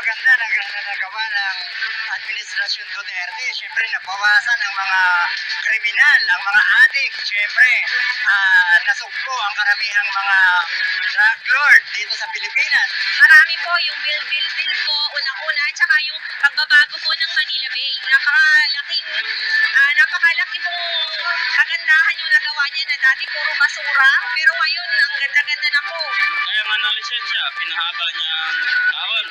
maganda na nagawa ng Administrasyon Duterte. Siyempre, nabawasan ang mga kriminal, ang mga adik. Siyempre, nasugpo ang karamihang mga drug lord dito sa Pilipinas. Marami po yung bill po, unang-una, at saka yung pagbabago po ng Manila Bay. Napakalaki pong kagandahan yung nagawa niya na dati puro basura, pero ngayon, ang ganda-ganda na po. Kaya nga ng lisensya, pinahaba niya ang tawag.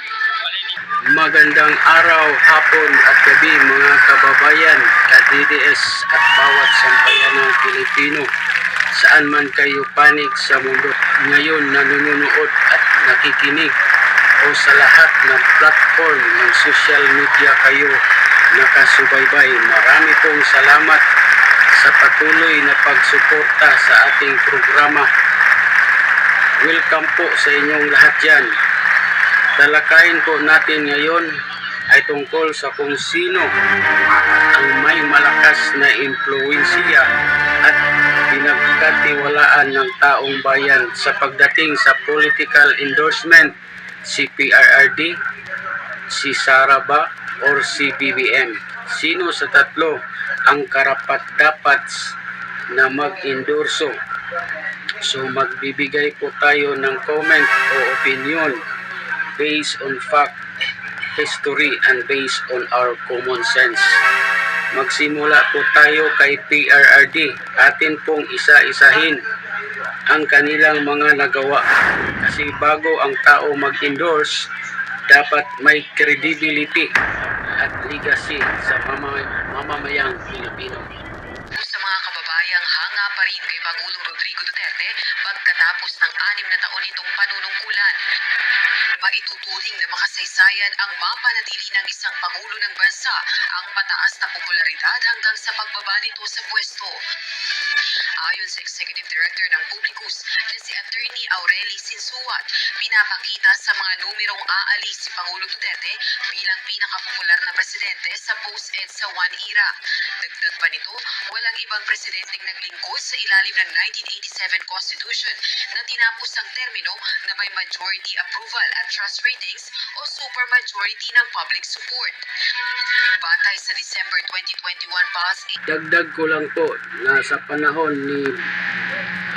Magandang araw, hapon at gabi mga kababayan, ka-DDS at bawat sambayan ng Pilipino. Saan man kayo panig sa mundo ngayon nanonood at nakikinig o sa lahat ng platform ng social media kayo nakasubaybay. Marami pong salamat sa patuloy na pagsuporta sa ating programa. Welcome po sa inyong lahat dyan. Talakayin po natin ngayon ay tungkol sa kung sino ang may malakas na impluwensiya at pinagkatiwalaan ng taong bayan sa pagdating sa political endorsement, si PRRD, si Sara ba, or si BBM. Sino sa tatlo ang karapat-dapat na mag-endorso? So magbibigay po tayo ng comment o opinion based on fact, history, and based on our common sense. Magsimula po tayo kay PRRD. Atin pong isa-isahin ang kanilang mga nagawa. Kasi bago ang tao mag-endorse, dapat may credibility at legacy sa mamamayang Pilipino. Sa mga kababayang hanga pa rin kay Pangulong Rodrigo Duterte pagkatapos ng 6 na taon nitong panunungkulan. Maituturing na makasaysayan ang mapanatili ng isang Pangulo ng Bansa ang mataas na popularidad hanggang sa pagbaba nito sa pwesto. Ayon sa Executive Director ng Publicus na si Attorney Aureli Sinsuat, pinapakita sa mga numerong aalis si Pangulo Duterte bilang pinakapopular na presidente sa post-EDSA sa One era. Dagdag pa nito, walang ibang presidenteng naglingkod sa ilalim ng 1987 Constitution na tinapos ang termino na may majority approval at trust ratings o supermajority ng public support. Batay sa December 2021 policy. Dagdag ko lang po na sa panahon ni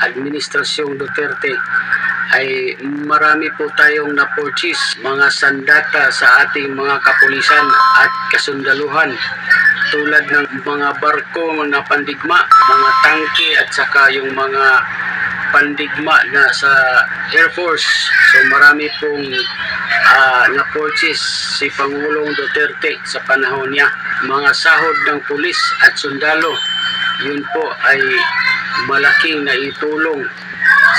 Administrasyong Duterte ay marami po tayong na-purchase mga sandata sa ating mga kapulisan at kasundaluhan tulad ng mga barko na pandigma, mga tangke at saka yung mga pandigma na sa Air Force. So marami pong na-purchase si Pangulong Duterte sa panahon niya. Mga sahod ng pulis at sundalo, yun po ay malaking naitulong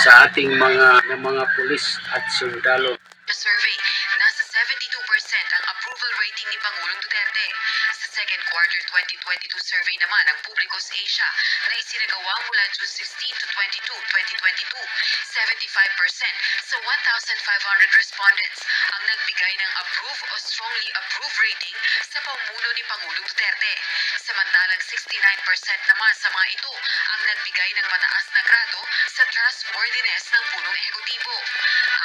sa ating mga pulis at sundalo. Sa survey, nasa 72% ang approval rating ni Pangulong Duterte. Sa second quarter 2022 survey naman ng Publicus Asia na isinagawa mula June 16 to 22, 2022, 75% sa 1,500 respondents ang nagbigay ng approve o strongly approve rating sa pamuno ni Pangulong Duterte. Samantalang 69% naman sa mga ito ang nagbigay ng mataas na grado sa trustworthiness ng punong ehekutibo.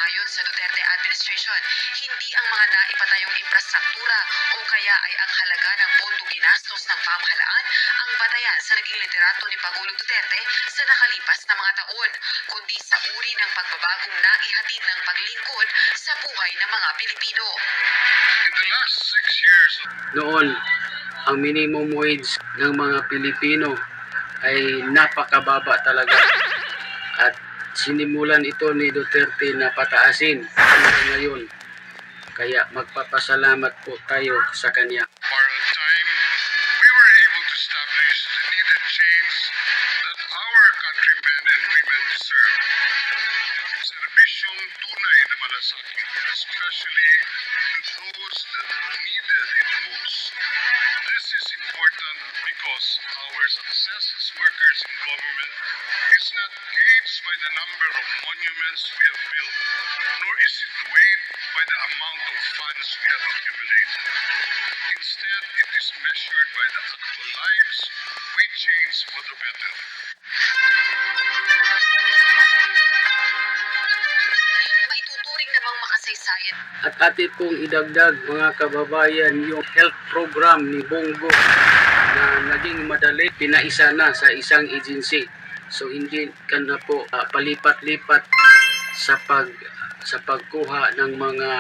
Ayon sa Duterte administration, hindi ang mga naipatayong infrastruktura o kaya ay ang halaga ng pondo ginastos ng pamahalaan ang batayan sa naging liderato ni Pangulong Duterte sa nakalipas na mga taon, kundi sa uri ng pagbabagong naihatid ng paglingkod sa buhay ng mga Pilipino. In the last 6 years, Noon, ang minimum wage ng mga Pilipino ay napakababa talaga. At sinimulan ito ni Duterte na pataasin hanggang ngayon. Kaya magpapasalamat po tayo sa kanya. borrowed time, we were able to establish the needed change that our countrymen and women deserve. Serbisyong tunay na malasakit, especially to those that needed it most. This is important because our success as workers in government is not gauged by the number of monuments we have built, nor is it weighed by the amount of funds we have accumulated. Instead, it is measured by the actual lives we change for the better. Maituturing namang kasaysayan. At atin pong idagdag mga kababayan yung health program ni Bongo na naging madali, pinaisa na sa isang agency. So hindi ka na po palipat-lipat sa pagkuha ng mga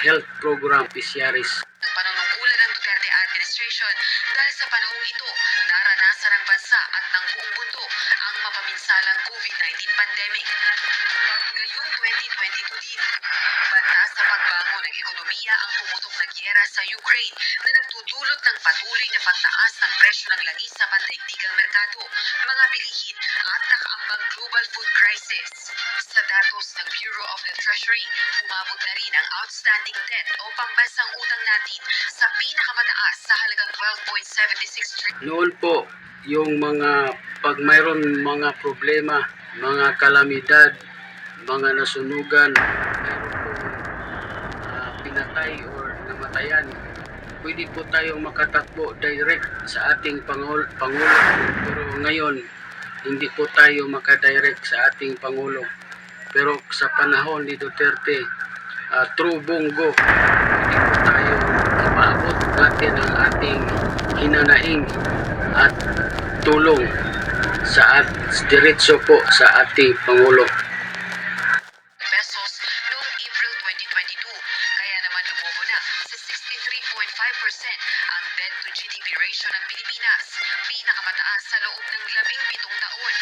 health program beneficiaries. Ang panunungkulan ng Duterte administration dahil sa panahong ito, naranasan ng bansa at ng buong mundo ang mapaminsalang COVID-19 pandemic. Ngayong 2022 din, banta sa pagbangon ng ekonomiya ang pumutok na gyera sa Ukraine na nagdudulot ng patuloy na pagtaas ng presyo ng langis sa pandaigdigang merkado, mga bilihin at nakaambang global food crisis. Sa datos ng Bureau of the Treasury, umabot na rin ang outstanding debt o pambansang utang natin sa pinakamataas sa halagang 12.76 trillion. Noon po, yung pag mayroon mga problema, mga kalamidad, mga nasunugan, mayroon po pinatay or namatayan, pwede po tayong makatakbo direct sa ating Pangulo. Pero ngayon, hindi po tayo makadirect sa ating Pangulo. Pero sa panahon ni Duterte, through Bongo, hindi po tayo ipaabot natin ang ating hinanaing at tulong sa diretso po sa ating Pangulo. Pesos noong April 2022, kaya naman lumobo na sa 63.5% ang debt to GDP ratio ng Pilipinas, pinakamataas sa loob ng 17 taon.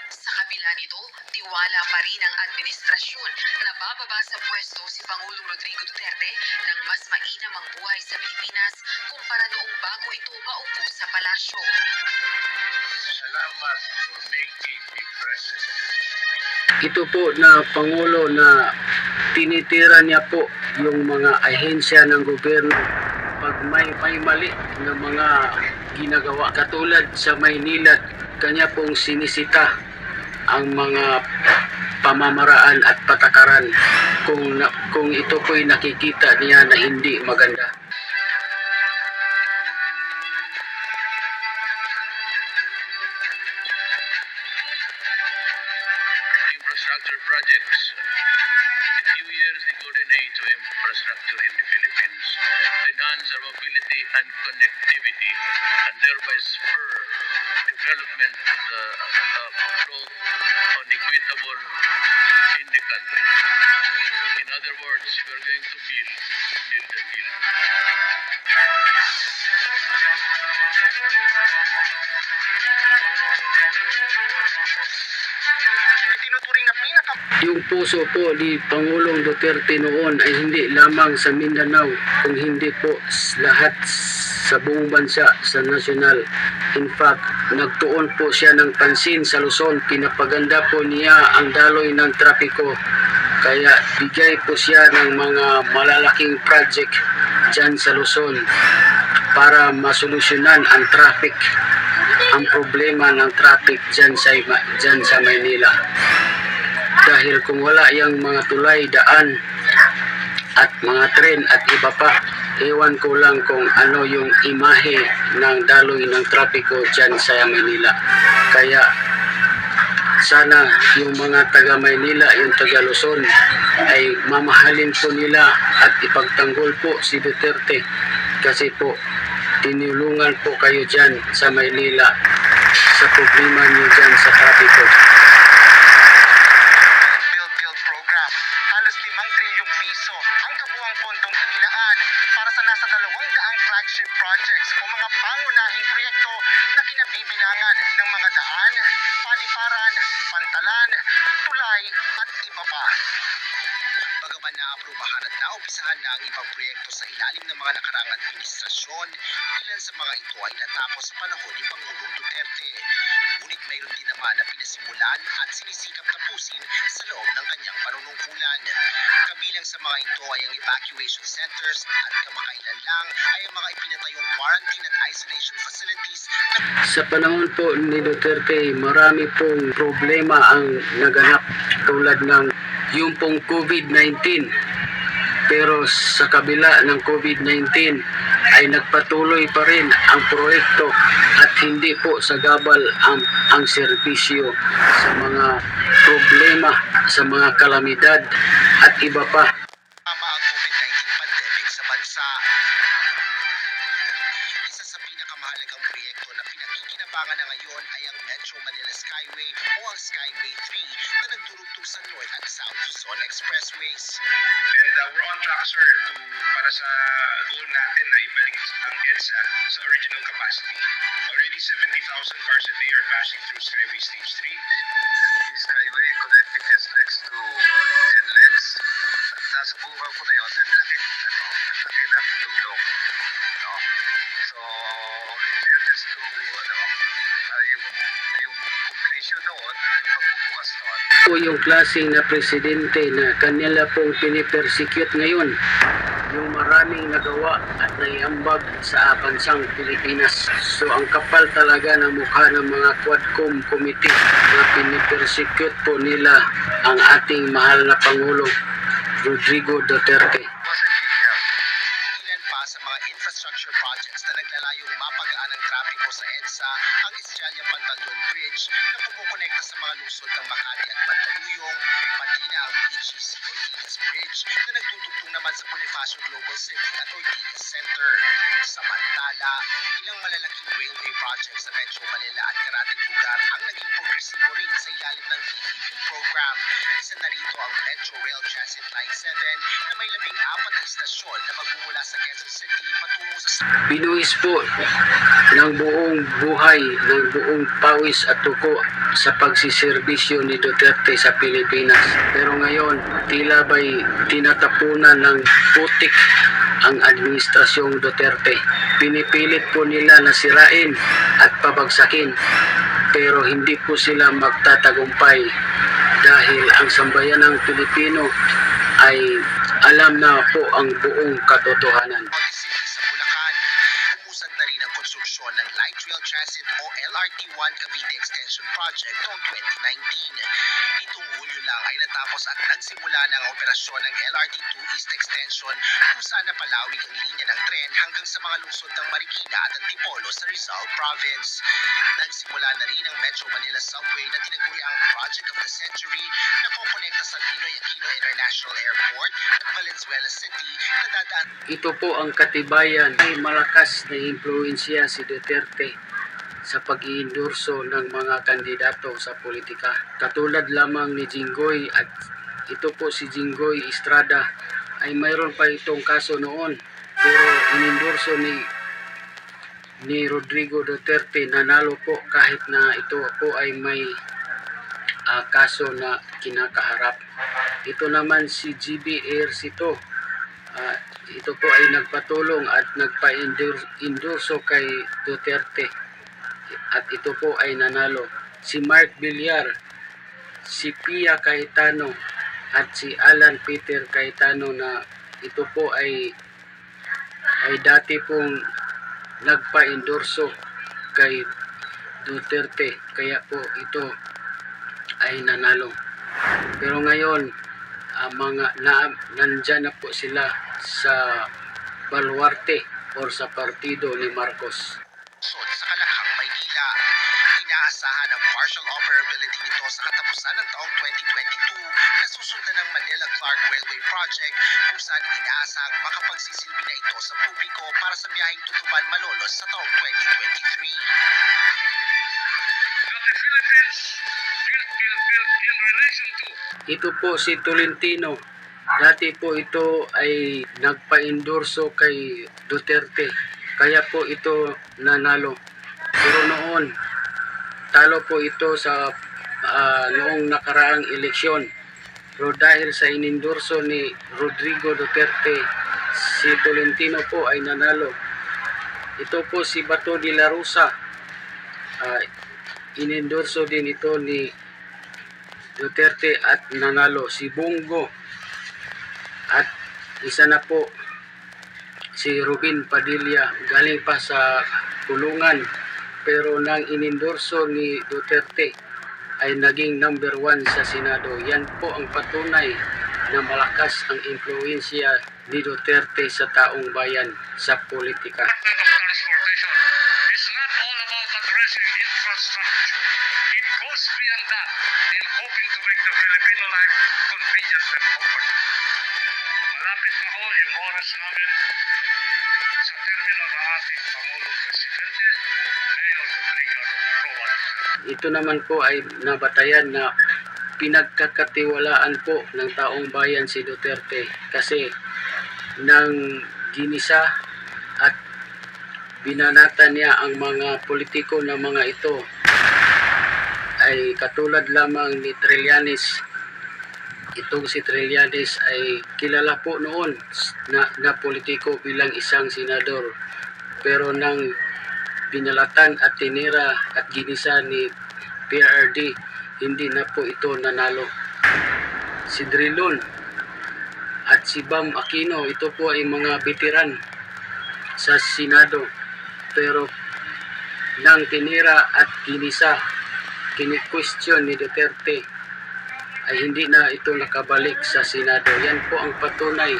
Sa kabila nito, tiwala pa rin ang administrasyon na bababa sa pwesto si Pangulong Rodrigo Duterte nang mas mainam ang buhay sa Pilipinas kumpara noong bago ito maupo sa palasyo. Salamat for making me president. Ito po na Pangulo na tinitira niya po yung mga ahensya ng gobyerno pag may mali na mga ginagawa. Katulad sa Maynila, kanya pong sinisita ang mga pamamaraan at patakaran kung ito po'y nakikita niya na hindi maganda. Infrastructure projects. In few years, the golden age of infrastructure in the Philippines enhance our mobility and connectivity and thereby spur development of growth on equitable in the country. In other words, we are going to build and build. Yung puso po ni Pangulong Duterte noon ay hindi lamang sa Mindanao, kung hindi po lahat sa buong bansa, sa nasyonal. In fact, nagtuon po siya ng pansin sa Luzon. Pinapaganda po niya ang daloy ng trapiko. Kaya bigay po siya ng mga malalaking project dyan sa Luzon para masolusyonan ang traffic, ang problema ng traffic dyan sa Maynila. Dahil kung wala yung mga tulay, daan at mga tren at iba pa, ewan ko lang kung ano yung imahe ng daloy ng trapiko dyan sa Maynila. Kaya sana yung mga taga Maynila, yung taga Luzon ay mamahalin po nila at ipagtanggol po si Duterte, kasi po tinulungan po kayo dyan sa Maynila sa problema niyo dyan sa trapiko. Build program. Halos 5 trilyong piso ang kabuang pondong inilaan para sa nasa 200 flagship projects o mga pangunahing proyekto na kinabibilangan ng mga daan, paliparan, pantalan, tulay at iba pa. Bagaman naaprubahan at naumpisahan na ang ibang proyekto sa ilalim ng mga nakaraang administrasyon, ilan sa mga ito ay natapos sa panahon ni Pangulong Duterte. Ngunit mayroon din naman na pinasimulan at sinisikap tapusin sa loob ng kanyang panunungkulan. Kabilang sa mga ito ay ang evacuation centers at kamakailan lang ay ang mga ipinatayong quarantine at isolation facilities. Sa panahon po ni Duterte, marami pong problema ang naganap, tulad ng yung pong COVID-19. Pero sa kabila ng COVID-19 ay nagpatuloy pa rin ang proyekto at hindi po sagabal ang serbisyo sa mga problema, sa mga kalamidad at iba pa. Tama ang COVID-19 pandemic sa bansa. Isa sa pinakamahalagang proyekto na pinakikinabangan na ngayon ay ang Metro Manila Skyway o ang Skyway 3 na nagdurugtong sa North at South Luzon Expressways. And we're on track, sir, para sa goal natin na ibalik ang EDSA sa original capacity. Already 70,000 cars a day are passing through Skyway Stage 3. The Skyway connecting SLEX to NLEX. Nasa buhay ko na yun. Ang laki ng tulong. No? So, here just to, yung completion noon, yung pagbubukas noon, Po yung klaseng na presidente na kanila pong pinipersecute ngayon, yung maraming nagawa at naiambag sa bansang Pilipinas. So ang kapal talaga ng mukha ng mga Quadcom committee na pinipersecute po nila ang ating mahal na Pangulo Rodrigo Duterte. was a big help. Ilan pa sa mga infrastructure projects na naglalayong mapagaan ang trapiko sa EDSA ang Estrella Pantaleon Bridge na kumukonekta sa mga lungsod ng Makati at Mandaluyong, pati na ang BGC Ortigas Bridge na nagtutugtong naman sa Bonifacio Global City at Ortigas Center. Samantala, ilang malalaking railway projects sa Metro Manila at karating lugar ang naging progresibo rin sa ilalim ng PPP program. Isa na rito ang Metro Rail Transit Line 7 na may 14 na istasyon na magmumula sa Quezon City patungo sa Binuhis po ng buong buhay, ng buong pawis at tuko sa pagsiservisyo ni Duterte sa Pilipinas. Pero ngayon, tila ba'y tinatapunan ng putik ang administrasyong Duterte. Pinipilit po nila na sirain at pabagsakin, pero hindi po sila magtatagumpay dahil ang sambayanang Pilipino ay alam na po ang buong katotohanan. Baguio City sa Bulacan. Umusad na rin ang konstruksyon ng Light Rail Transit o LRT-1 Cavite Extension Project noong 2019. Itong Hulyo lang ay natapos at nagsimula ng operasyon ng LRT-2 East Extension kung saan napalawig ang linya ng tren hanggang sa mga lungsod ng Marikina at Antipolo sa Rizal Province. Nagsimula na rin ang Metro Manila Subway na tinaguri ang Project of the Century na kokonekta sa Ninoy Aquino International Airport at Valenzuela City na dadaan Ito po ang katibayan ay malakas na impluensya si Duterte sa pag-iendorso ng mga kandidato sa politika. Katulad lamang ni Jinggoy at ito po si Jinggoy Estrada ay mayroon pa itong kaso noon pero inendorso ni Rodrigo Duterte, nanalo po kahit na ito po ay may kaso na kinakaharap. Ito naman si GB Ejercito. Ito po ay nagpatulong at nagpa-endorso kay Duterte at ito po ay nanalo. Si Mark Villar, si Pia Cayetano at si Alan Peter Cayetano na ito po ay dati pong nagpa-endorso kay Duterte kaya po ito ay nanalo. Pero ngayon nandyan na po sila sa baluarte or sa partido ni Marcos. lungsod sa Kalakhang, Maynila. Inaasahan ang partial operability nito sa katapusan ng taong 2022 na susundan ng Manila-Clark Railway Project kung saan inaasahang makapagsisilbi na ito sa publiko para sa biyaheng Tutuban Malolos sa taong 2023. Ito po si Tolentino. Dati po ito ay nagpa-endorso kay Duterte. Kaya po ito nanalo. Pero noon, talo po ito sa noong nakaraang eleksyon. Pero dahil sa inendorso ni Rodrigo Duterte, si Tolentino po ay nanalo. Ito po si Bato de la Rosa. Inendorso din ito ni Duterte at nanalo. Si Bongo at isa na po si Rubin Padilla, galing pa sa kulungan pero nang inendorso ni Duterte ay naging number 1 sa Senado. Yan po ang patunay na malakas ang impluensya ni Duterte sa taong bayan sa politika. Transportation is not all about system company. Malapit na ho yung oras namin sa termino ng ating Pangulong Presidente, Mayor Rodrigo Roa Duterte. Ito naman po ay nabatayan na pinagkakatiwalaan po ng taong bayan si Duterte kasi nang ginisa at binanatan niya ang mga politiko na mga ito ay katulad lamang ni Trillanes. Itong si Trillanes ay kilala po noon na politiko bilang isang senador, pero nang binalatan at tinira at ginisa ni PRRD, hindi na po ito nanalo. Si Drilon at si Bam Aquino, ito po ay mga veteran sa Senado, pero nang tinira at ginisa, kini-question ni Duterte, ay hindi na ito nakabalik sa Senado. Yan po ang patunay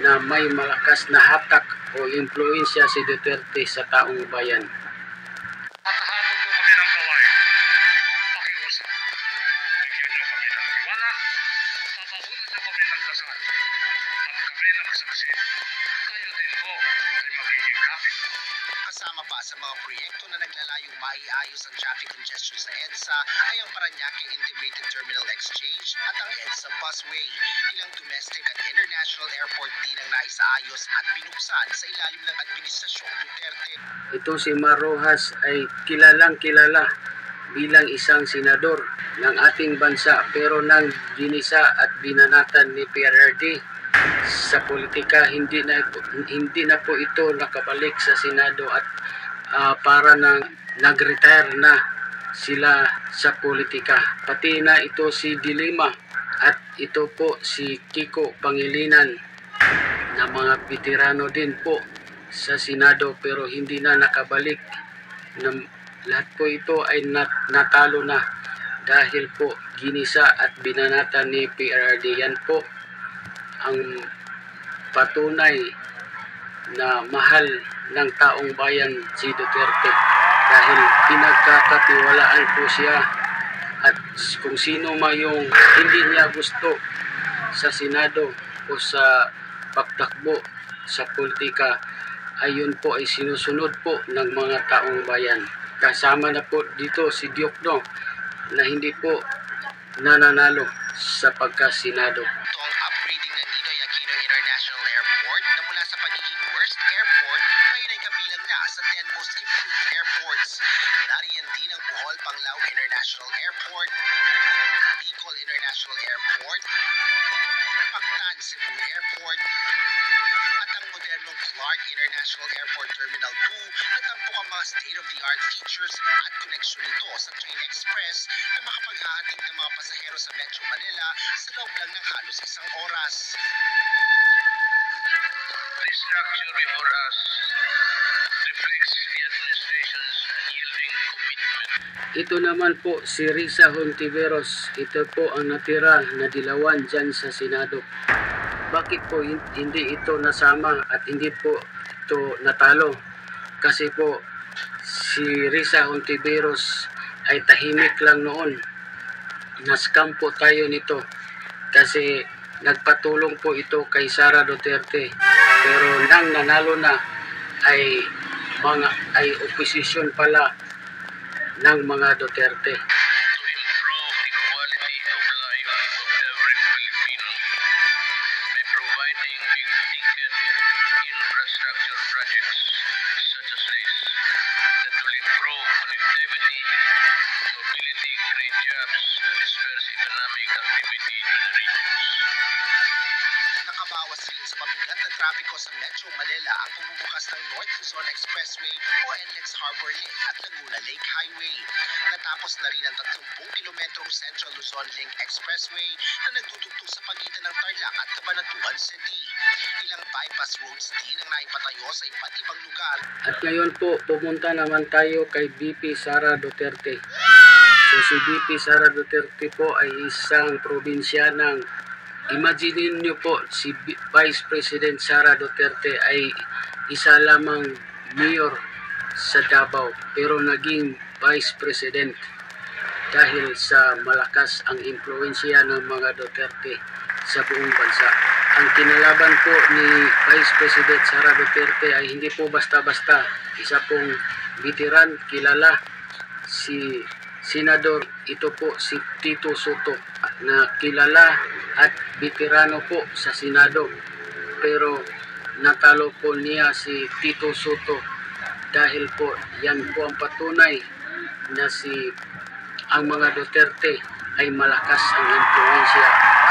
na may malakas na hatak o impluensya si Duterte sa taong bayan. Patahabol mo kami ng gawain. Pakiusap. Bigyan nyo kami ng tiwala. Papahunan nyo kami ng dasal. At kami nagsaksi. Tayo din po ay magiging kapit. Kasama pa sa mga proyekto na naglalayong maiayos ang traffic congestion sa EDSA ay ang Parañaque Integrated Terminal Exchange at ang EDSA Busway. Ilang domestic at international airport din ang naisaayos at binuksan sa ilalim ng Administrasyong Duterte. Ito si Mar Rojas ay kilalang kilala bilang isang senador ng ating bansa, pero nang ginisa at binanatan ni PRRD sa politika, hindi na po ito nakabalik sa Senado at para nang nag-retire na sila sa politika. Pati na ito si Dilima at ito po si Kiko Pangilinan na mga veterano din po sa Senado, pero hindi na nakabalik. Lahat po ito ay natalo na dahil po ginisa at binanatan ni PRRD. Yan po ang patunay na mahal ng taong bayan si Duterte dahil pinagkakatiwalaan po siya, at kung sino man yung hindi niya gusto sa Senado o sa pagtakbo sa politika, ayun po ay sinusunod po ng mga taong bayan. Kasama na po dito si Diokno na hindi po nananalo sa pagka-Senado. Ito ang upgrading ng Ninoy Aquino International Airport na mula sa pagiging worst airport ngayon ay kabilang na sa 10 most improved airports. Nariyan din ang Bohol Panglao International Airport, Bicol International Airport, Mactan Cebu Airport, at ang modernong Clark International Airport Terminal 2 na tampok ang mga state-of-the-art features at koneksyon nito sa Train Express na makapag-ahatid ng mga pasahero sa Metro Manila sa loob lang ng halos isang oras. The structure before us reflects the administration's yielding commitment. Ito naman po si Risa Hontiveros. Ito po ang natira na dilawan dyan sa Senado. Bakit po hindi ito nasama at hindi po ito natalo? Kasi po si Risa Hontiveros ay tahimik lang noon. Nascam po tayo nito kasi nagpatulong po ito kay Sara Duterte. Pero nang nanalo na ay oposisyon pala ng mga Duterte. To improve the quality of life of every Filipino by providing big-ticket infrastructure projects such as this that will improve connectivity, mobility, create jobs, and disperse economic activity to the regions. Nakabawas rin sa mabigat na trapiko sa Metro Manila ang pumubukas ng North Luzon Expressway o NLEX Harbor Link at Laguna Lake Highway. Natapos na rin ang 30 kilometrong Central Luzon Link Expressway na nagdudugtong sa pagitan ng Tarlac at Cabanatuan City. Ilang bypass roads din ang naipatayo sa iba't ibang lugar. At ngayon po, pumunta naman tayo kay VP Sara Duterte. So si VP Sara Duterte po ay isang probinsyanang, imagine niyo po, si Vice President Sara Duterte ay isa lamang mayor sa Davao pero naging Vice President dahil sa malakas ang impluensya ng mga Duterte sa buong bansa. Ang kinalaban po ni Vice President Sara Duterte ay hindi po basta-basta. Isa pong veteran, kilala, si Senador, ito po si Tito Soto, na kilala at veterano po sa Senado. Pero natalo po niya si Tito Soto dahil po yan po ang patunay na ang mga Duterte ay malakas ang impluensya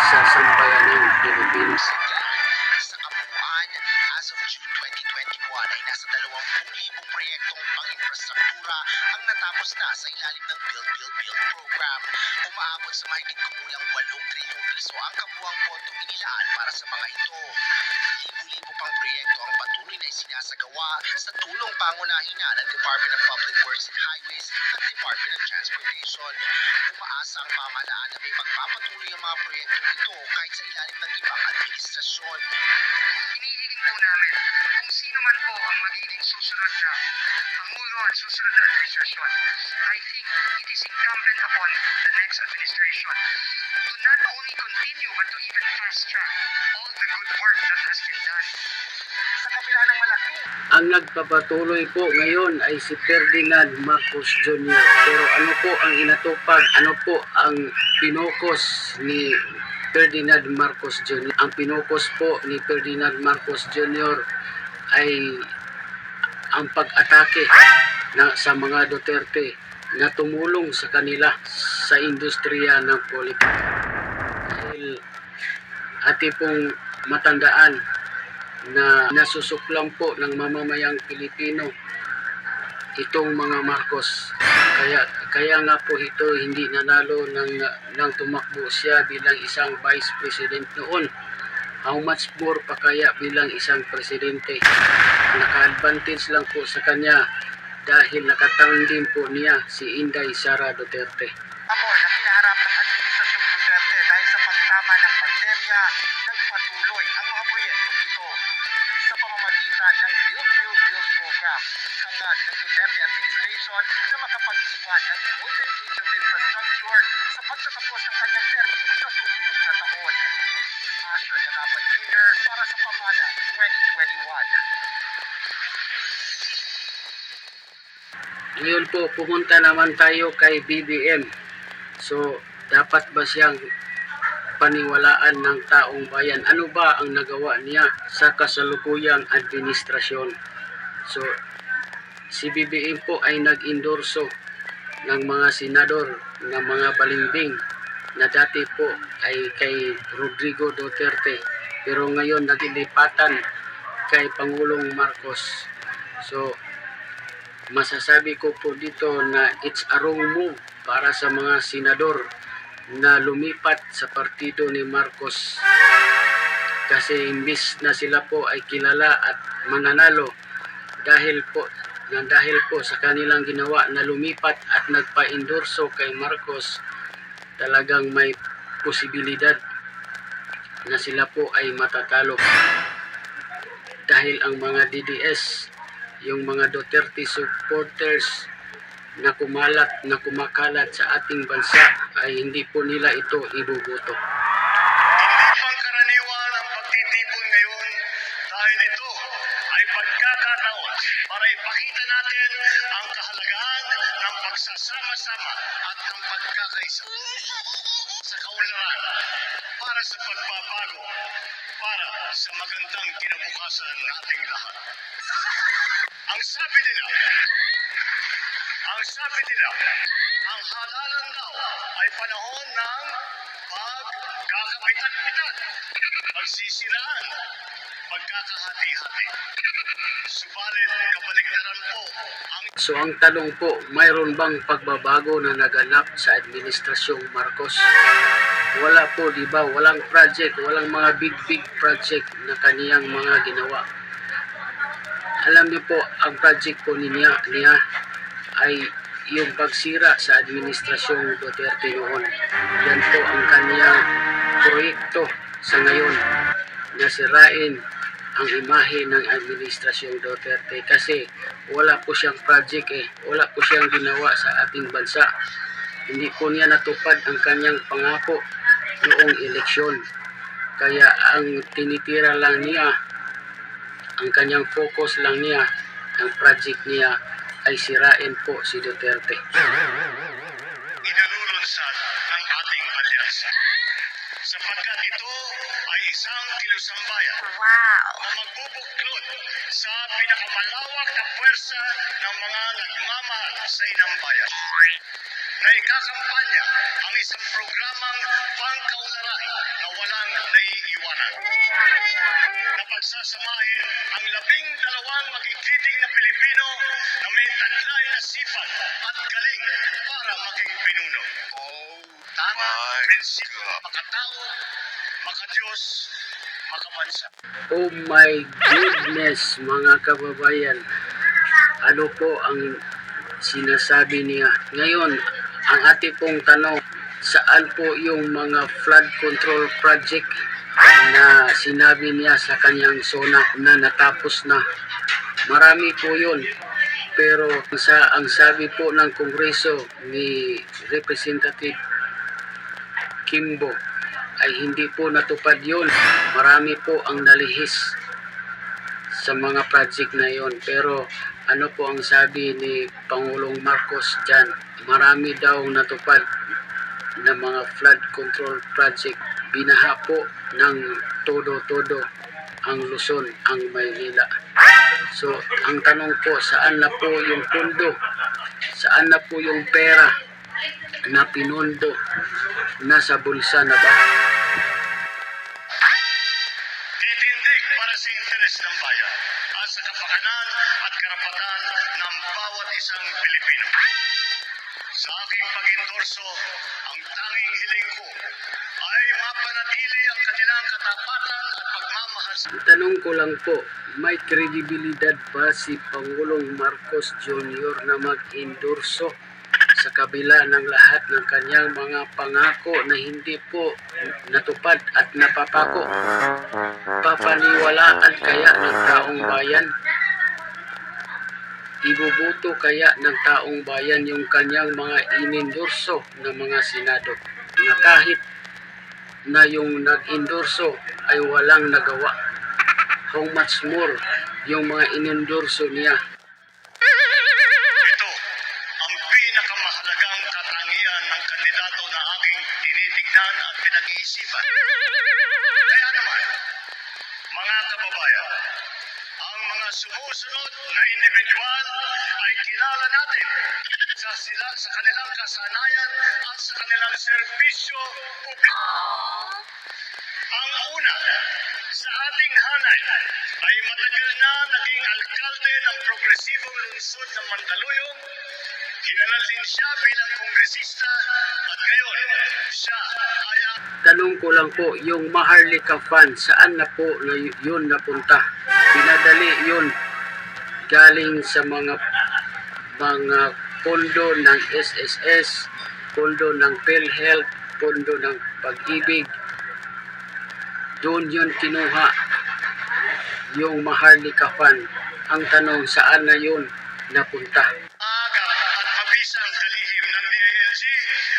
sa sambayanang Pilipinas. Sa kabuuan, as of June 2021 ay nasa 20,000 proyektong pang-infrastruktura ang natapos na sa ilalim ng Build program. Umaabot sa mahigit kumulang 8 trilyong piso ang kabuuang pondong inilaan para sa mga ito. Libo-libo pang proyekto ang patuloy na isinasagawa sa tulong pangunahin na ng Department of Public Works and Highways at Department of Transportation. Umaasa ang pamahalaan na may pagpapatuloy ang mga proyektong ito kahit sa ilalim ng ibang administrasyon. Hinihiling po namin kung sino man po ang magiging susunod na Pangulo at susunod na administrasyon. I think it is incumbent upon the next administration to not only continue but to even fast track all the good work that has been done. Sa kabila ng malaking Ang nagpapatuloy po ngayon ay si Ferdinand Marcos Jr. Pero ano po ang inatupag? Ano po ang pinokos ni Ferdinand Marcos Jr.? Ang pinokos po ni Ferdinand Marcos Jr. ay ang pag-atake sa mga Duterte na tumulong sa kanila sa industriya ng politika. Dahil ati pong matandaan na nasusuklam po ng mamamayang Pilipino itong mga Marcos. Kaya nga po ito hindi nanalo ng tumakbo siya bilang isang vice president noon. How much more pa kaya bilang isang presidente? Naka-advantage lang po sa kanya dahil nakatangin po niya si Inday Sara Duterte. Ako na kinaharap ng administrasyong Duterte dahil sa pagtama ng pandemya, nagpatuloy ang mga proyektong ito sa pamamagitan ng Build program. Hangad ng Duterte administration na makapag-iwan ng Golden Age of Infrastructure sa pagtatapos ng kanyang termino sa susunod na taon. Asher Ganapan Jr. para sa Pamana 2021. Ngayon po, pumunta naman tayo kay BBM. So, dapat ba siyang paniwalaan ng taong bayan? Ano ba ang nagawa niya sa kasalukuyang administrasyon? So, si BBM po ay nag-endorso ng mga senador ng mga balimbing na dati po ay kay Rodrigo Duterte. Pero ngayon nagilipatan kay Pangulong Marcos. So, masasabi ko po dito na it's a wrong move para sa mga senador na lumipat sa partido ni Marcos, kasi imbis na sila po ay kilala at mananalo dahil po sa kanilang ginawa na lumipat at nagpa-endorso kay Marcos, talagang may posibilidad na sila po ay matatalo dahil ang mga DDS, yung mga Duterte supporters na kumakalat sa ating bansa, ay hindi po nila ito ibubuto. Hindi pangkaraniwan ang pagtitipon ngayon dahil ito ay pagkakataon para ipakita natin ang kahalagahan ng pagsasama-sama at ng pagkakaisa sa kaunlaran para sa pagbabago, para sa magandang kinabukasan nating lahat. Ang sabi nila, ang halalan daw ay panahon ng pagkakapitan-pitan, pagsisiraan, pagkakahati-hati. Subalit, kabaligtaran po ang So ang tanong po, mayroon bang pagbabago na naganap sa administrasyong Marcos? Wala po, di ba? Walang project, walang mga big project na kaniyang mga ginawa. Alam niyo po, ang project po niya ay yung pagsira sa administrasyong Duterte noon. Yan po ang kaniyang proyekto sa ngayon, na sirain ang imahe ng administrasyong Duterte, kasi wala po siyang project wala po siyang ginawa sa ating bansa. Hindi po niya natupad ang kanyang pangako noong eleksyon. Kaya ang tinitira lang niya, ang kanyang focus lang niya, ang project niya ay sirain po si Duterte. Inalulunsad ng ating alyansa. Sapagkat ito ay isang kilusang bayan Wow! na magbubuklod sa pinakamalawak na puwersa ng mga nagmamahal sa inang bayan na ikakampanya ang isang programang pangkaunlaran na walang naiiwanan na pagsasamahin ang 12 magigiting na Pilipino na may taglay na sipag at galing para maging pinuno. Tama, prinsipyo, makatao, makadiyos, makabansa. Oh my goodness, mga kababayan. Ano po ang sinasabi niya? Ngayon, ang ating pong tanong, saan po yung mga flood control project na sinabi niya sa kanyang zona na natapos na? Marami po yun. Pero ang sabi po ng Kongreso ni Representative Kimbo ay hindi po natupad yun. Marami po ang nalihis sa mga project na yon. Pero ano po ang sabi ni Pangulong Marcos dyan? Marami daw natupad na mga flood control project. Binaha po ng todo-todo ang Luzon, ang Maynila. So, ang tanong po, saan na po yung pundo? Saan na po yung pera na pinundo? Nasa bulsa na ba? Titindig para sa interes ng bayan at sa kapakanan at karapatan ng bawat isang Pilipino. Sa aking pag-endorso, ang tanging hiling ko ay mapanatili ang kanilang katapatan at pagmamahal sa Tanong ko lang po, may kredibilidad ba si Pangulong Marcos Jr. na mag-endorso sa kabila ng lahat ng kanyang mga pangako na hindi po natupad at napapako? Papaniwalaan kaya ng taong bayan? Ibubuto kaya ng taong bayan yung kanyang mga inendorso ng mga senado na kahit na yung nag-endorso ay walang nagawa? How much more yung mga inendorso niya? ito ang pinakamahalagang katangian ng kandidato na aking tinitignan at pinag-iisipan. Kaya naman, mga kababayan, ang mga sumusunod na individual ay kilala natin sa kanilang kasanayan at sa kanilang serbisyo publiko. Ang una, sa ating hanay, ay matagal na naging alkalde ng progresibong lungsod ng Mandaluyong. Kinalal din siya bilang kongresista at ngayon siya ay ang Tanong ko lang po, yung Maharlika Fund, saan na po na yun napunta? Pinadali yun galing sa mga pondo ng SSS, pondo ng PhilHealth, pondo ng Pag-ibig. Doon yun kinuha yung Maharlika Fund. Ang tanong, saan na yun napunta? agap at mabisang kalihim ng DILG,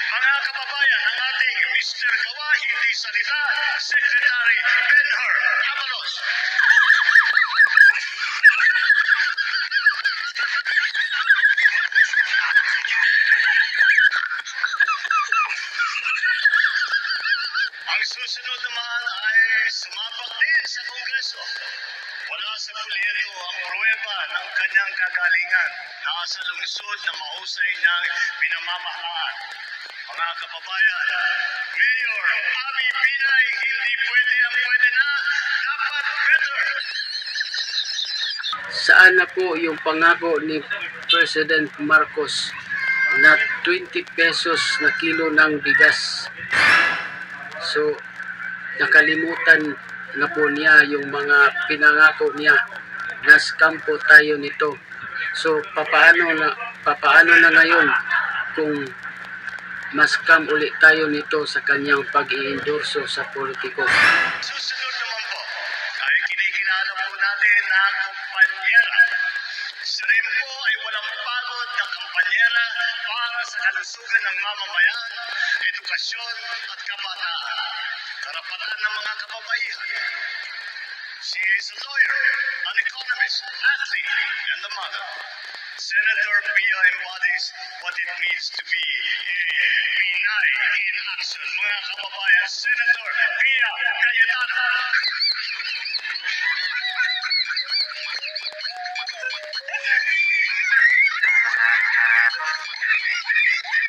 mga kababayan, ang ating Mr. Gawa Hindi Salita, Secretary Benhur Abalos. Ang susunod naman ay sumabak din sa Kongreso. Wala sa pulyeto ang pruweba ng kanyang kagalingan. Nasa lungsod na mahusay niyang pinamamahalaan. Mga kababayan, Mayor Abby Binay, hindi pwede ang pwede na, dapat better. Saan na po yung pangako ni President Marcos na 20 pesos na kilo ng bigas? So, nakalimutan na po niya yung mga pinangako niya na scam po tayo nito. So, papaano na ngayon kung mas scam ulit tayo nito sa kanyang pag-iendorso sa politiko? Susunod naman po, ay kinikilala po natin na kumpanyera. Siya rin po ay walang pagod na kumpanyera para sa kalusugan ng mamamayan, edukasyon at kabataan. karapatan ng mga kababaihan. She is a lawyer, an economist, athlete, and a mother. Senator Pia embodies what it means to be a Pinay in action. Mga kababayan, Senator Pia Cayetano.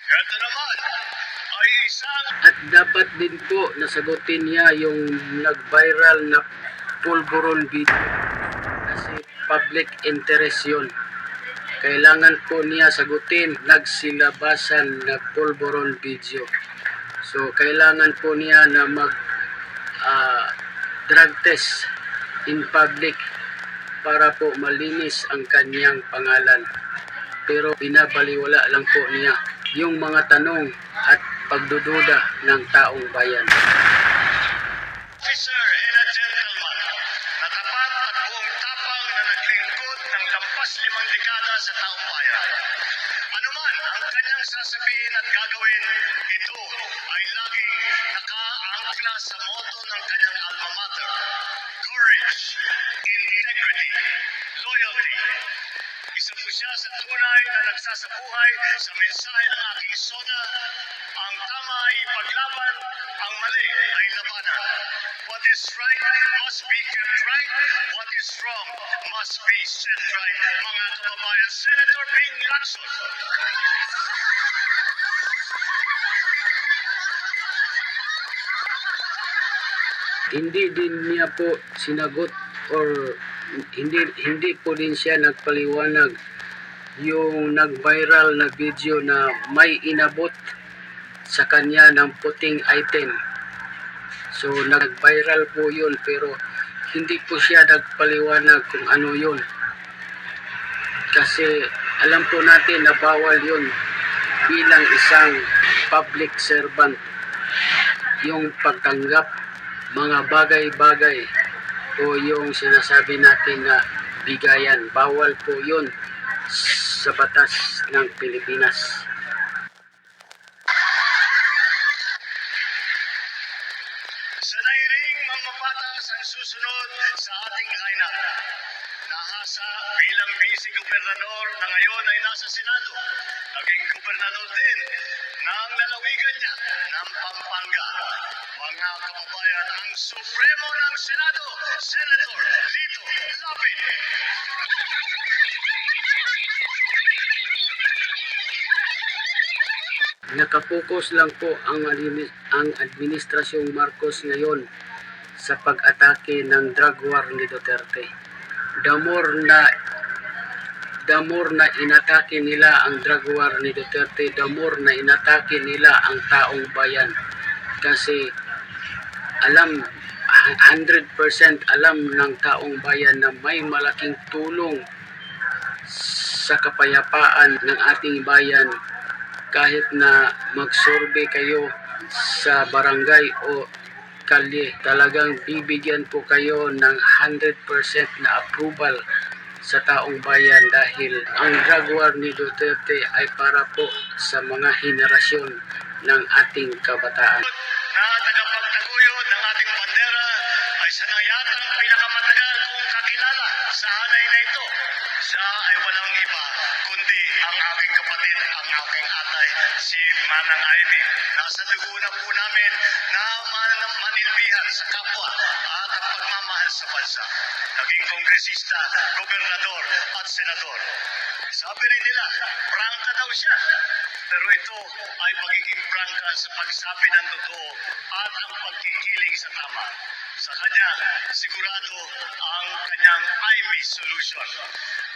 Ito naman ay isang At dapat din po nasagutin niya yung nag-viral na pulburon video kasi public interest yun. Kailangan po niya sagutin nagsilabasan na pulburon video. So kailangan po niya na mag drug test in public para po malinis ang kanyang pangalan. Pero binabaliwala lang po niya yung mga tanong at pagdududa ng taong bayan. officer and a gentleman na tapat at buong tapang na naglingkod ng lampas 5 dekada sa taong bayan. Ano man ang kanyang sasabihin at gagawin, ito ay laging nakaangkla sa motto ng kanyang alma mater: courage, integrity, loyalty. Isa po siya sa tunay na nagsasabuhay sa mensahe ng aking SONA: ang tama ay paglaban, ang mali ay labanan. What is right must be kept right. What is wrong must be set right. Mga kababayan, Senator Ping Lacson. Hindi din niya po sinagot or hindi po din siya nagpaliwanag yung nag-viral na video na may inabot sa kanya ng puting item. So nag-viral po yun pero hindi po siya nagpaliwanag kung ano yun. Kasi alam po natin na bawal yun bilang isang public servant yung pagtanggap mga bagay-bagay o yung sinasabi natin na bigayan. Bawal po yun sa batas ng Pilipinas. Sanay ring mamapatas ang susunod sa ating lineup. Nahasa bilang vice gobernador na ngayon ay nasa Senado. Naging gobernador din ng lalawigan niya ng Pampanga. Mga kababayan, ang Supremo ng Senado, Senator Lito Lapid. Nakapokus lang po ang administrasyong Marcos ngayon sa pag-atake ng drug war ni Duterte. The more na inatake nila ang drug war ni Duterte, the more na inatake nila ang taong bayan. Kasi 100% alam ng taong bayan na may malaking tulong sa kapayapaan ng ating bayan kahit na mag-survey kayo sa barangay o kalye. Talagang bibigyan po kayo ng 100% na approval sa taong bayan dahil ang drug war ni Duterte ay para po sa mga henerasyon ng ating kabataan. Na tagapagtaguyod ng ating bandera ay sa yatang pinakamatagal kong kakilala sa hanay na ito. Siya ay walang iba kundi ang aking kapatid, ang aking atay, si Manang Amy. Nasa dugo na po namin na manilbihan sa kapwa at ang pagmamahal sa bansa. Naging kongresista, gobernador at senador. Sabi rin nila, prangka daw siya. Pero ito ay pagiging prangka sa pagsabi ng totoo at ang pagkikiling sa tama. Sa kanya, sigurado ang kanyang IME solution.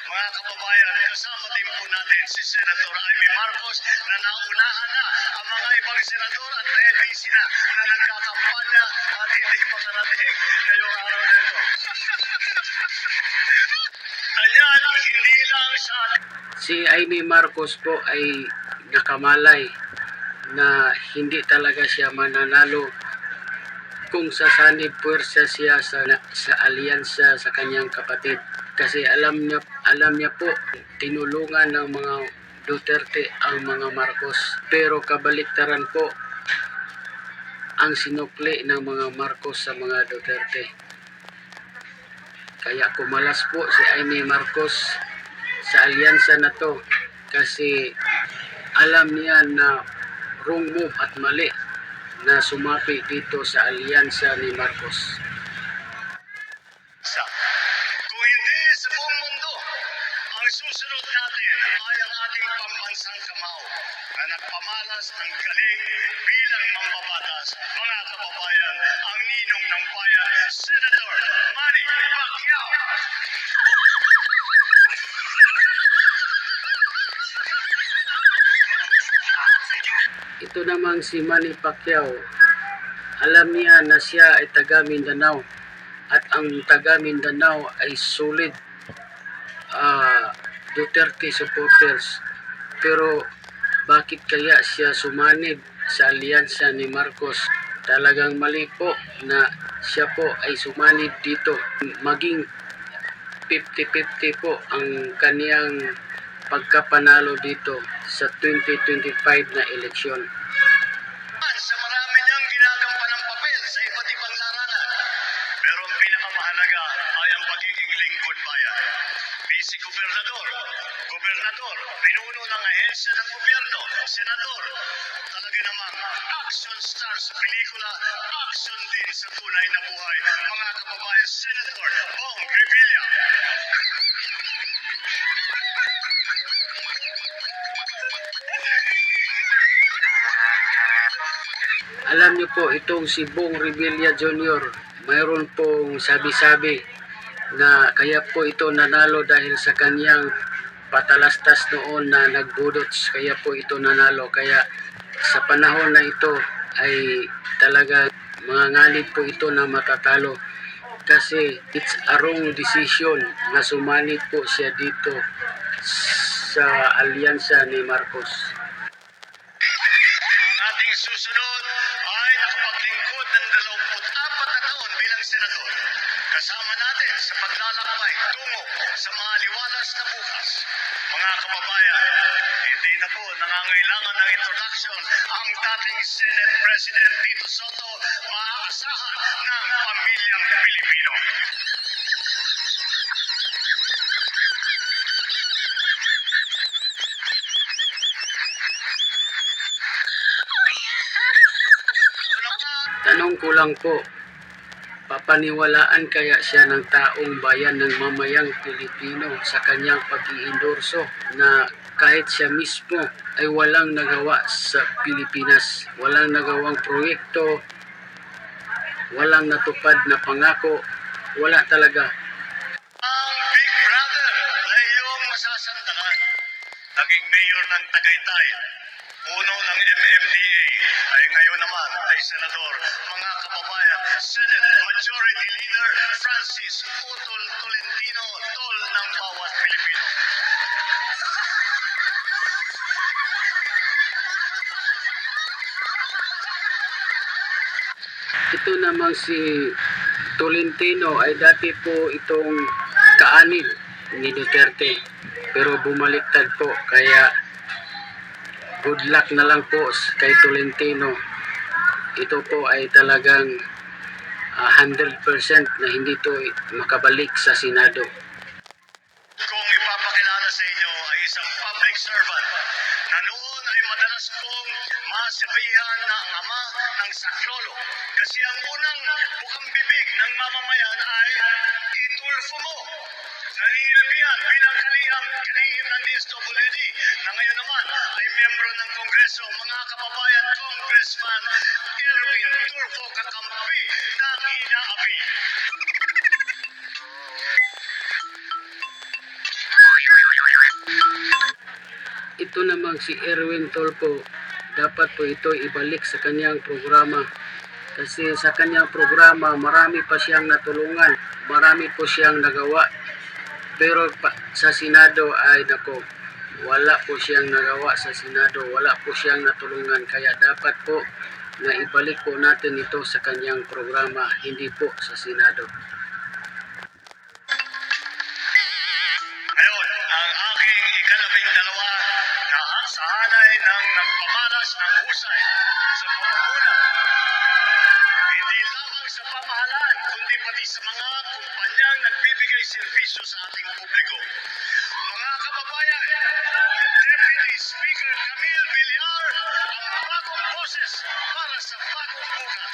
Mga kababayan, kasama din po natin si Senator Amy Marcos na naunahan na ang mga ibang senador at na-EPC na nagkakampanya at hindi makarating ngayong araw na ito. Ayan, hindi lang sa Si Amy Marcos po ay nakamalay na hindi talaga siya mananalo kung sasanib puwersa siya sa alyansa sa kanyang kapatid. Kasi alam niya po tinulungan ng mga Duterte ang mga Marcos. Pero kabaliktaran po ang sinukli ng mga Marcos sa mga Duterte. Kaya kumalas po si Amy Marcos sa alyansa na to kasi alam niya na wrong move at mali na sumapi dito sa alyansa ni Marcos. Kung hindi sa buong mundo, ang susunod natin ay ang ating pambansang kamao na nagpamalas ng galing bilang mambabatas. Mga kababayan, ang ninong ng bayan, Senator Manny Pacquiao. Ito namang si Manny Pacquiao, alam niya na siya ay taga Mindanao at ang taga Mindanao ay solid Duterte supporters. Pero bakit kaya siya sumanib sa alyansa ni Marcos? Talagang mali po na siya po ay sumanib dito. Maging 50-50 po ang kaniyang pagkapanalo dito sa 2025 na eleksyon. Sa marami niyang ginagampanang papel sa iba't ibang larangan. Pero ang pinakamahalaga ay ang pagiging lingkod bayan. Vice Gobernador, Gobernador, pinuno ng ahensya ng gobyerno, Senador. Talaga namang action star sa pelikula, action din sa tunay na buhay. Mga kababayan, Senator Bong Revilla. Alam niyo po, itong si Bong Revilla Jr., mayroon pong sabi-sabi na kaya po ito nanalo dahil sa kanyang patalastas noon na nagbudots, kaya po ito nanalo. Kaya sa panahon na ito ay talaga mga nganib po ito na matatalo kasi it's a wrong decision na sumanib po siya dito sa alyansa ni Marcos. Ang ating susunod ay nakapaglingkod ng 24 na taon bilang senador. Kasama natin sa paglalakbay tungo sa mga liwalas na bukas. Mga kababayan, hindi na po nangangailangan ng introduction ang dating Senate President Tito Soto, maaasahan ng pamilyang Pilipino. Tanong ko lang po, papaniwalaan kaya siya ng taong bayan ng mamayang Pilipino sa kanyang pag-iendorso na kahit siya mismo ay walang nagawa sa Pilipinas, walang nagawang proyekto, walang natupad na pangako, wala talaga. Ang Big Brother na iyong masasandalan. Naging mayor ng Tagaytay, puno ng MMDA, ay ngayon naman ay senador. Mga kababayan, Senate Majority Leader Francis Utol Tolentino, tol ng bawat Pilipino. Ito namang si Tolentino ay dati po itong kaanib ni Duterte pero bumaliktad po, kaya good luck na lang po kay Tolentino. Ito po ay talagang 100% na hindi to makabalik sa Senado. Kung ipapakilala sa inyo ay isang public servant na noon ay madalas kong masabihan na ang ama ng saklolo. Kasi ang unang bukang bibig ng mamamayan ay itulfo mo. Naninibihan bilang kalihim ng DSWD na ngayon naman ay miyembro ng Kongreso. Mga kababayan, Congressman Erwin Tulfo kakampi ng inaapi. Ito namang si Erwin Tulfo, dapat po ito ibalik sa kanyang programa. Kasi sa kanyang programa, marami pa siyang natulungan, marami po siyang nagawa. Pero sa Senado ay nako, wala po siyang nagawa sa Senado, wala po siyang natulungan. Kaya dapat po na ibalik po natin ito sa kanyang programa, hindi po sa Senado. Ngayon, ang aking ika-12 na sa hanay ng nagpamalas ng husay sa pamumuno serbisyo sa ating publiko. Mga kababayan, Deputy Speaker Camille Villar, ang bagong boses para sa bagong bukas.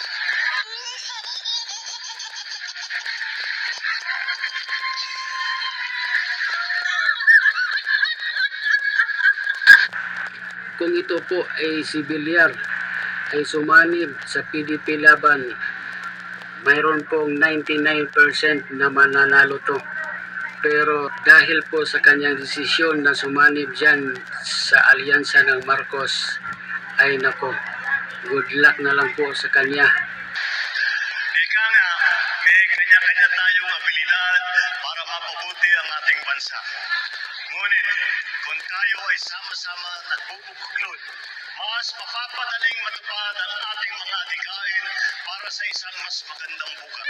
Kung ito po ay si Villar ay sumanib sa PDP laban, mayroon pong 99% na mananalo to. Pero dahil po sa kanyang desisyon na sumanib dyan sa alyansa ng Marcos, ay nako, good luck na lang po sa kanya. Ika nga, may kanya-kanya tayong abilidad para mapabuti ang ating bansa. Ngunit, kung tayo ay sama-sama nagbubuklod, mas mapapadaling matupad ang ating mga adikain para sa isang mas magandang bukas.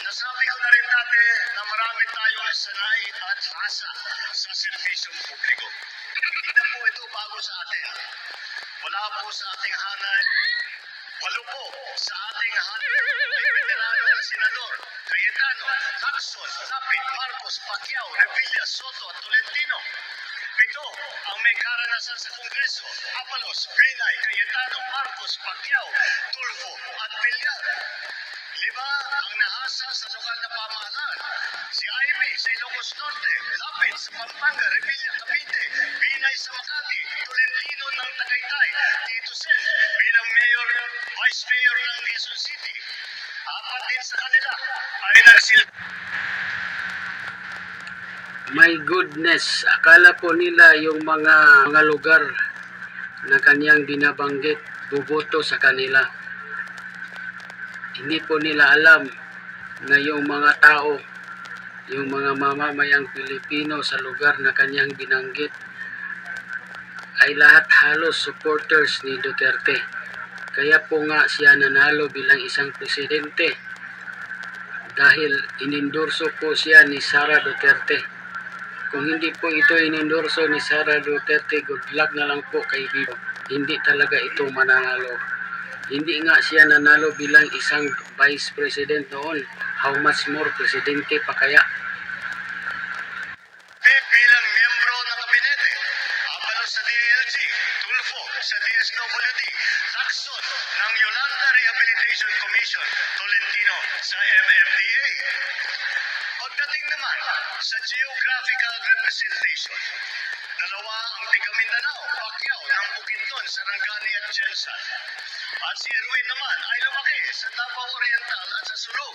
Nasabi ko na rin dati na marami tayong sanay at asa sa serbisyong publiko. Hindi na po ito bago sa atin. Wala po sa ating hanay. Walo po sa ating hanay ay veterano na senador, Cayetano, Lacson, Lapid, Marcos, Pacquiao, Revilla, Soto at Tolentino. Ito ang may karanasan sa Kongreso, Abalos, Binay, Cayetano, Marcos, Pacquiao, Tulfo at Villar. Lima ang nahasa sa lokal na pamahalaan. Si Jaime sa Ilocos Norte, Lapid sa Pampanga, Revilla, Cavite, Binay sa Makati, Tolentino ng Tagaytay, Tito Sen bilang mayor, vice mayor ng Quezon City. Apat din sa kanila ay nagsilbi. My goodness, akala po nila yung mga lugar na kanyang binabanggit buboto sa kanila. Hindi po nila alam na yung mga tao, yung mga mamamayang Pilipino sa lugar na kanyang binanggit ay lahat halos supporters ni Duterte. Kaya po nga siya nanalo bilang isang presidente dahil inendorso po siya ni Sara Duterte. Kung hindi po ito inendorso ni Sara Duterte, good luck na lang po kay Vivo. Hindi talaga ito mananalo. Hindi nga siya nanalo bilang isang vice president noon. How much more presidente pa kaya? Bilang miyembro ng kabinete, Abalos sa DILG, Tulfo sa DSWD, Lacson ng Yolanda Rehabilitation Commission, Tolentino sa MMDA. Pagdating naman sa geographical representation, dalawa ang tiga Mindanao, Pacquiao ng Bukidnon, Sarangani at Jensan. At si Erwin naman ay lumaki sa Davao Oriental at sa Sulu.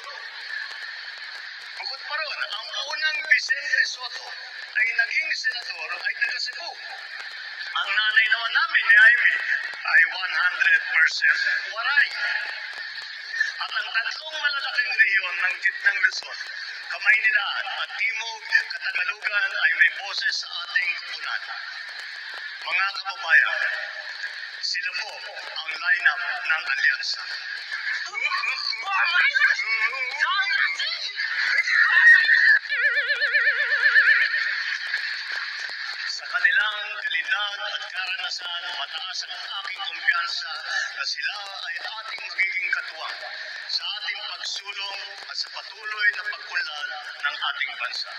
Bukod pa ron, ang unang Vicente Soto ay naging senador ay taga Cebu. Ang nanay naman namin ni Jaime ay 100% Waray. At ang tatlong malalaking rehiyon ng gitnang Luzon, Kamaynilaan at Timog Katagalugan ay may boses sa ating kupunan. Mga kababayan, sila po ang lineup ng alyansa. Sa kanilang kalidad at karanasan, mataas ang aking kumpiyansa na sila ay ating magiging katuwang sa ating pagsulong at sa patuloy na pagkunlad ng ating bansa.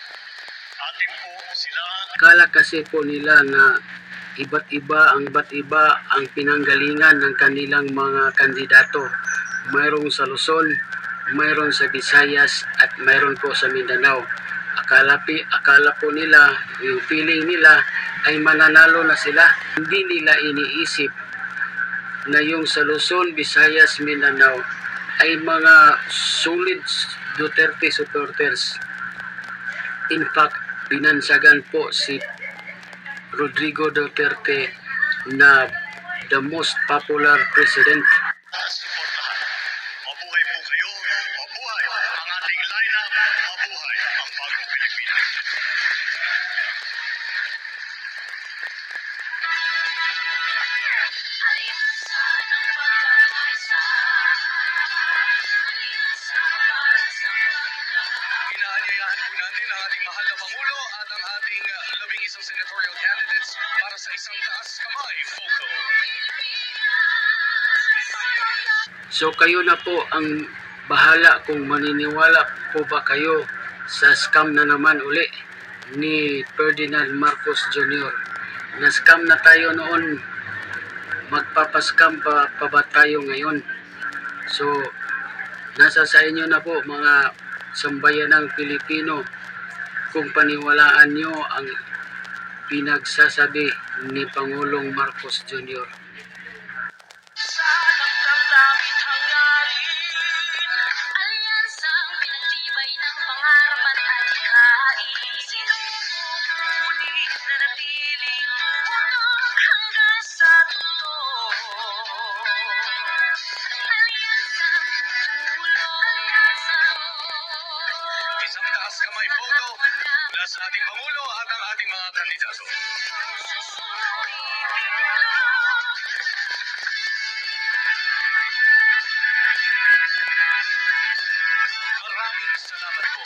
Ating po sila. Akala kasi po nila na iba't iba ang pinanggalingan ng kanilang mga kandidato. Mayroong sa Luzon, mayroon sa Visayas at mayroon po sa Mindanao. Akala po nila, yung feeling nila ay mananalo na sila. Hindi nila iniisip na yung sa Luzon, Visayas, Mindanao ay mga solid Duterte supporters. In fact, binansagan po si Rodrigo Duterte na the most popular president. Suportahan. Mabuhay po kayo, mabuhay ang ating lineup, mabuhay ang bagong Pilipinas. Inaanyayahan po natin ang ating mahal na Pangulo at ang ating 11 senatorial candidates para sa isang taas kamay photo. So kayo na po ang Bahala kung maniniwala po ba kayo sa scam na naman uli ni Ferdinand Marcos Jr. Na-scam na tayo noon, magpapascam pa ba tayo ngayon? So, nasa sa inyo na po mga sambayanang Pilipino kung paniwalaan nyo ang pinagsasabi ni Pangulong Marcos Jr. Alyansang pinagtibay ng pangarap at adhikain. Sinusulit na natiling putok hanggang sa totoo. Alyansang tutulong. Isang taas kamay photo mula sa ating Pangulo at ang ating mga kandidato. Maraming salamat po.